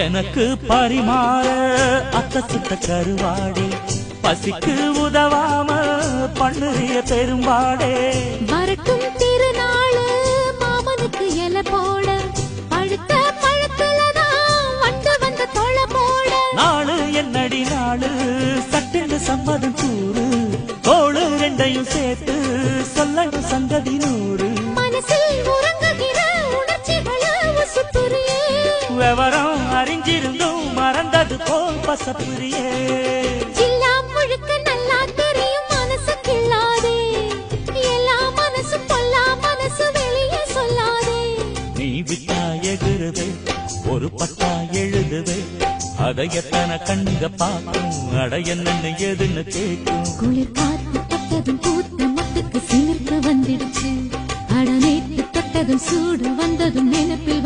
எனக்கு பரிமாற அத்த சுத்த கருவாடே பசிக்கு உதவாம பண்ணுறிய பெரும்பாடே வரட்டும் திருநாளு மாமனுக்கு எல போட பழுத்த பழத்துலதான் வந்த தொலை போட நாளு என்னடி நாளு சட்டென்று சம்மதம் கூறு தோளு ரெண்டையும் சேர்த்து சொல்லணும் சங்கதி நூறு மனசில் உறங்குகிற உணர்ச்சிகளை சுத்துறியே விவரம் அறிஞ்சிருந்தும் மறந்தது போல் பசப்புரியே ஜில்லா முழுக்க நல்லா தெரியும் மனசு கிள்ளாதே எல்லா மனசு பொல்லா மனசு வெளியே சொல்லாதே நீ விட்டா எகுருவே ஒரு பட்டா எழுதுவே அதை எத்தனை கண்ணுங்க பார்க்கும் அட என்னன்னு எதுன்னு கேட்கும் குளிர் காத்து தொட்டதும் பூத்த மொட்டுக்கு சிலிர்க்க வந்துடுச்சு அட நேற்று தொட்டதும் சூடு வந்ததும் நினைப்பில்